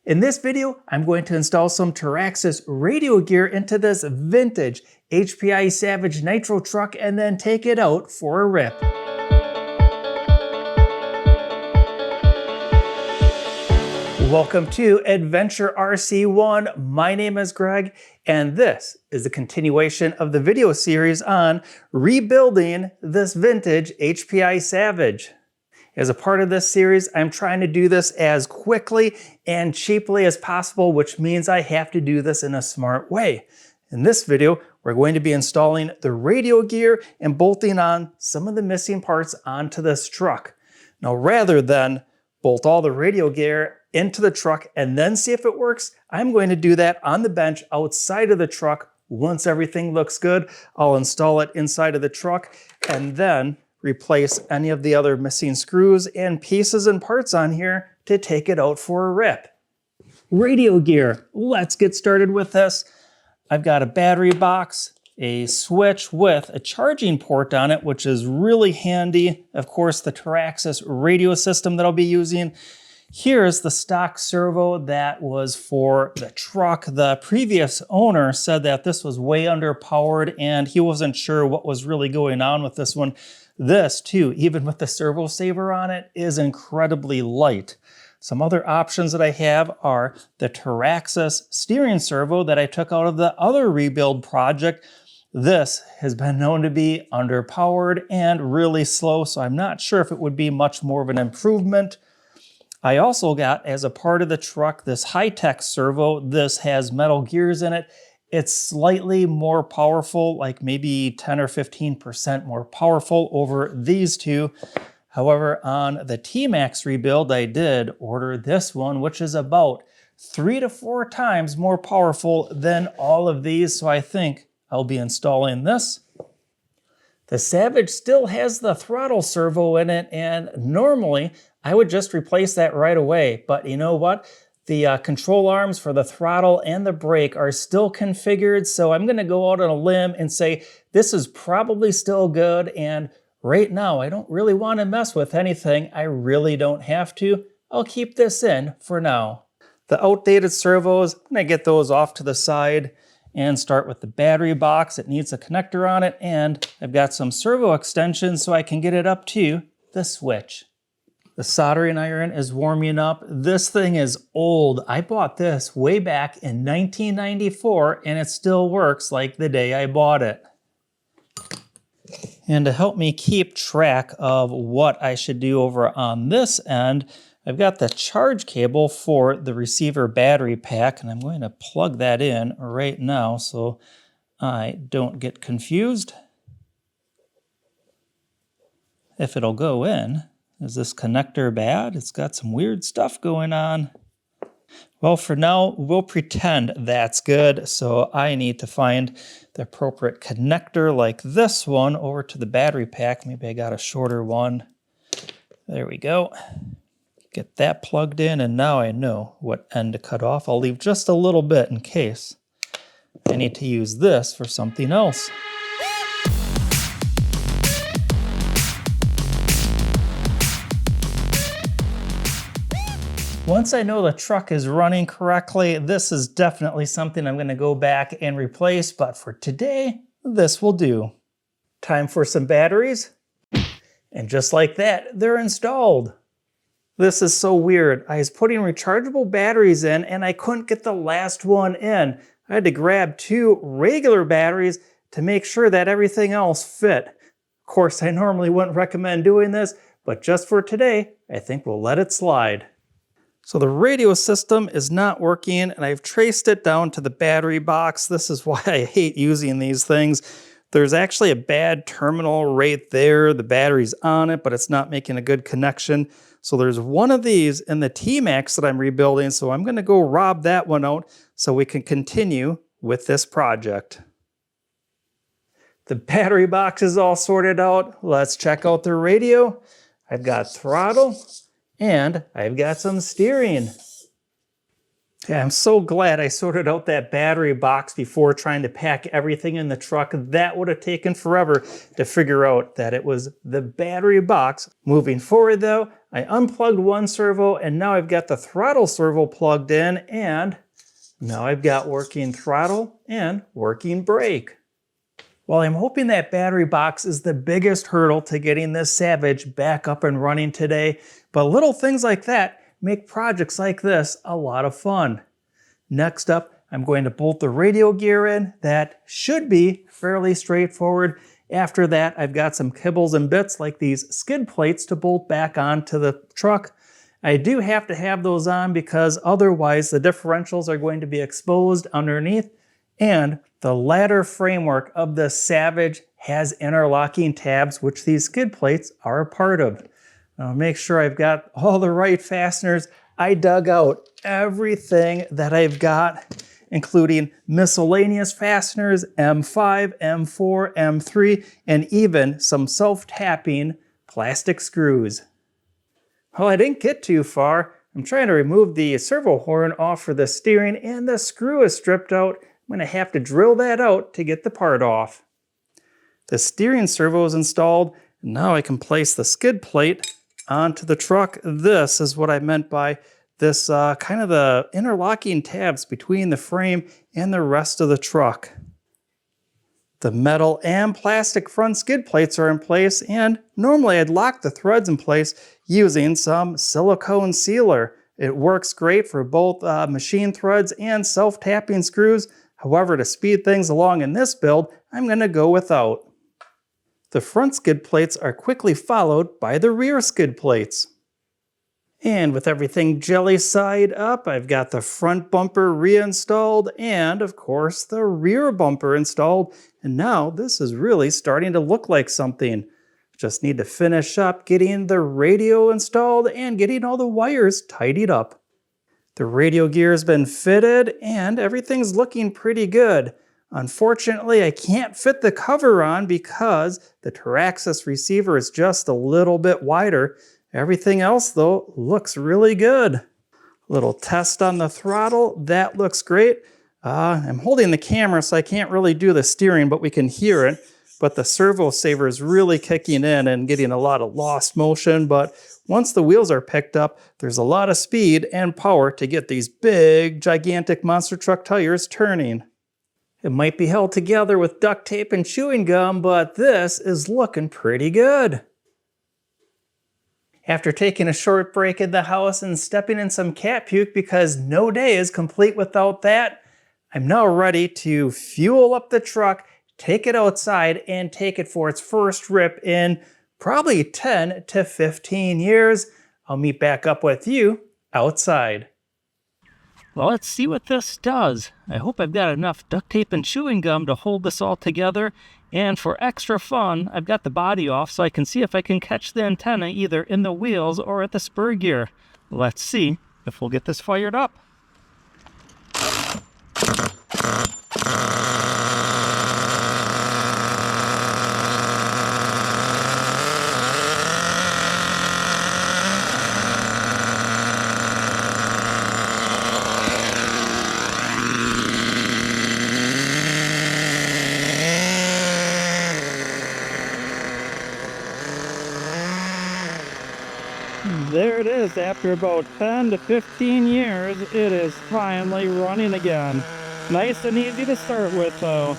In this video, I'm going to install some Traxxas radio gear into this vintage HPI Savage Nitro truck and then take it out for a rip. Welcome to Adventure RC1. My name is Greg, and this is a continuation of the video series on rebuilding this vintage HPI Savage. As a part of this series, I'm trying to do this as quickly and cheaply as possible, which means I have to do this in a smart way. In this video, we're going to be installing the radio gear and bolting on some of the missing parts onto this truck. Now, rather than bolt all the radio gear into the truck and then see if it works, I'm going to do that on the bench outside of the truck. Once everything looks good, I'll install it inside of the truck and then replace any of the other missing screws and pieces and parts on here to take it out for a rip. Radio gear, let's get started with this. I've got a battery box, a switch with a charging port on it, which is really handy. Of course, the Traxxas radio system that I'll be using. Here's the stock servo that was for the truck. The previous owner said that this was way underpowered and he wasn't sure what was really going on with this one. This too, even with the servo saver on it, is incredibly light. Some other options that I have are the Traxxas steering servo that I took out of the other rebuild project. This has been known to be underpowered and really slow, so I'm not sure if it would be much more of an improvement. I also got, as a part of the truck, this high-tech servo. This has metal gears in it. It's slightly more powerful, like maybe 10 or 15% more powerful over these two. However, on the T-Max rebuild, I did order this one, which is about 3 to 4 times more powerful than all of these. So I think I'll be installing this. The Savage still has the throttle servo in it, and normally I would just replace that right away. But you know what? The control arms for the throttle and the brake are still configured, so I'm going to go out on a limb and say this is probably still good, and right now I don't really want to mess with anything. I really don't have to. I'll keep this in for now. The outdated servos, I'm going to get those off to the side and start with the battery box. It needs a connector on it, and I've got some servo extensions so I can get it up to the switch. The soldering iron is warming up. This thing is old. I bought this way back in 1994 and it still works like the day I bought it. And to help me keep track of what I should do over on this end, I've got the charge cable for the receiver battery pack, and I'm going to plug that in right now so I don't get confused. If it'll go in. Is this connector bad? It's got some weird stuff going on. Well, for now, we'll pretend that's good. So I need to find the appropriate connector like this one over to the battery pack. Maybe I got a shorter one. There we go. Get that plugged in, and now I know what end to cut off. I'll leave just a little bit in case I need to use this for something else. Once I know the truck is running correctly, this is definitely something I'm going to go back and replace, but for today, this will do. Time for some batteries. And just like that, they're installed. This is so weird. I was putting rechargeable batteries in and I couldn't get the last one in. I had to grab 2 regular batteries to make sure that everything else fit. Of course, I normally wouldn't recommend doing this, but just for today, I think we'll let it slide. So the radio system is not working, and I've traced it down to the battery box. This is why I hate using these things. There's actually a bad terminal right there. The battery's on it, but it's not making a good connection. So there's one of these in the T-Max that I'm rebuilding, so I'm going to go rob that one out so we can continue with this project. The battery box is all sorted out. Let's check out the radio. I've got throttle. And I've got some steering. Yeah, I'm so glad I sorted out that battery box before trying to pack everything in the truck. That would have taken forever to figure out that it was the battery box. Moving forward though, I unplugged one servo and now I've got the throttle servo plugged in, and now I've got working throttle and working brake. Well, I'm hoping that battery box is the biggest hurdle to getting this Savage back up and running today, but little things like that make projects like this a lot of fun. Next up, I'm going to bolt the radio gear in. That should be fairly straightforward. After that, I've got some kibbles and bits like these skid plates to bolt back onto the truck. I do have to have those on because otherwise the differentials are going to be exposed underneath, and the ladder framework of the Savage has interlocking tabs, which these skid plates are a part of. I'll make sure I've got all the right fasteners. I dug out everything that I've got, including miscellaneous fasteners, M5, M4, M3, and even some self-tapping plastic screws. Well, I didn't get too far. I'm trying to remove the servo horn off for the steering, and the screw is stripped out. I'm going to have to drill that out to get the part off. The steering servo is installed. Now I can place the skid plate onto the truck. This is what I meant by this kind of the interlocking tabs between the frame and the rest of the truck. The metal and plastic front skid plates are in place, and normally I'd lock the threads in place using some silicone sealer. It works great for both machine threads and self-tapping screws. However, to speed things along in this build, I'm going to go without. The front skid plates are quickly followed by the rear skid plates. And with everything jelly side up, I've got the front bumper reinstalled and, of course, the rear bumper installed. And now this is really starting to look like something. Just need to finish up getting the radio installed and getting all the wires tidied up. The radio gear has been fitted and everything's looking pretty good. Unfortunately, I can't fit the cover on because the Teraxis receiver is just a little bit wider. Everything else, though, looks really good. Little test on the throttle, that looks great. I'm holding the camera, so I can't really do the steering, but we can hear it. But the servo saver is really kicking in and getting a lot of lost motion. But once the wheels are picked up, there's a lot of speed and power to get these big, gigantic monster truck tires turning. It might be held together with duct tape and chewing gum, but this is looking pretty good. After taking a short break in the house and stepping in some cat puke because no day is complete without that, I'm now ready to fuel up the truck, take it outside, and take it for its first rip in probably 10 to 15 years. I'll meet back up with you outside. Well, let's see what this does. I hope I've got enough duct tape and chewing gum to hold this all together. And for extra fun, I've got the body off so I can see if I can catch the antenna either in the wheels or at the spur gear. Let's see if we'll get this fired up. There it is. After about 10 to 15 years, it is finally running again. Nice and easy to start with, though.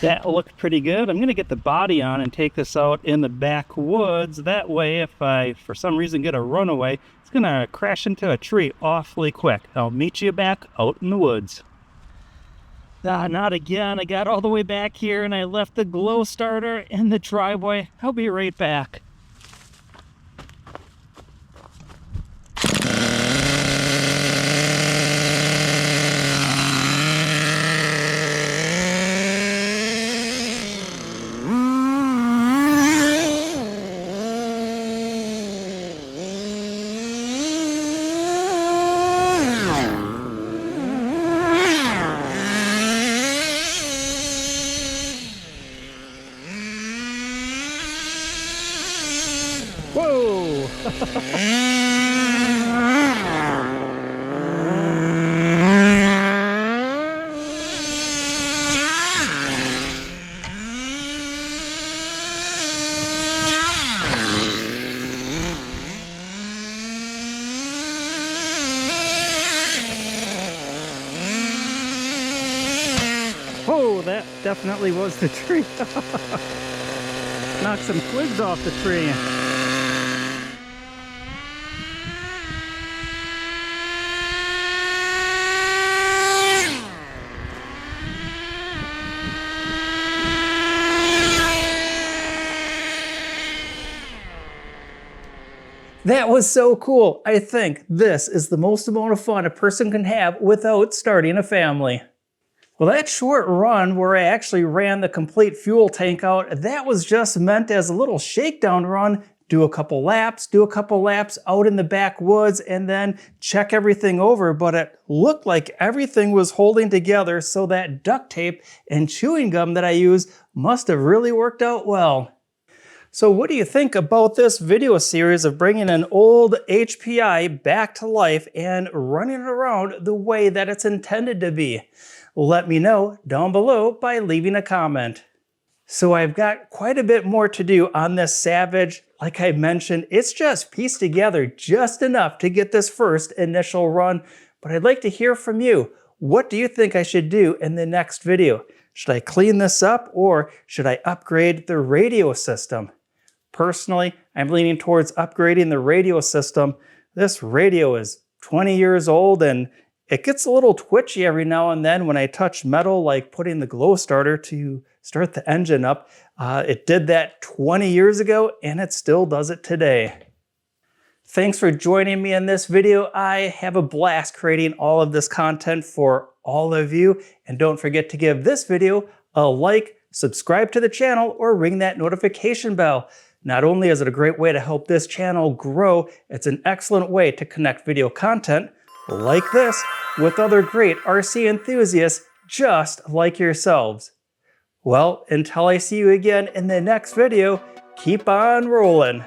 That looked pretty good. I'm going to get the body on and take this out in the backwoods. That way, if I, for some reason, get a runaway, it's going to crash into a tree awfully quick. I'll meet you back out in the woods. Not again. I got all the way back here and I left the glow starter in the driveway. I'll be right back. Whoa! Oh, that definitely was the tree. Knocked some twigs off the tree. That was so cool. I think this is the most amount of fun a person can have without starting a family. Well, that short run where I actually ran the complete fuel tank out, that was just meant as a little shakedown run. Do a couple laps out in the backwoods, and then check everything over. But it looked like everything was holding together, so that duct tape and chewing gum that I used must have really worked out well. So what do you think about this video series of bringing an old HPI back to life and running it around the way that it's intended to be? Let me know down below by leaving a comment. So I've got quite a bit more to do on this Savage. Like I mentioned, it's just pieced together just enough to get this first initial run, but I'd like to hear from you. What do you think I should do in the next video? Should I clean this up, or should I upgrade the radio system? Personally, I'm leaning towards upgrading the radio system. This radio is 20 years old and it gets a little twitchy every now and then when I touch metal, like putting the glow starter to start the engine up. It did that 20 years ago and it still does it today. Thanks for joining me in this video. I have a blast creating all of this content for all of you. And don't forget to give this video a like, subscribe to the channel, or ring that notification bell. Not only is it a great way to help this channel grow, it's an excellent way to connect video content like this with other great RC enthusiasts just like yourselves. Well, until I see you again in the next video, keep on rolling.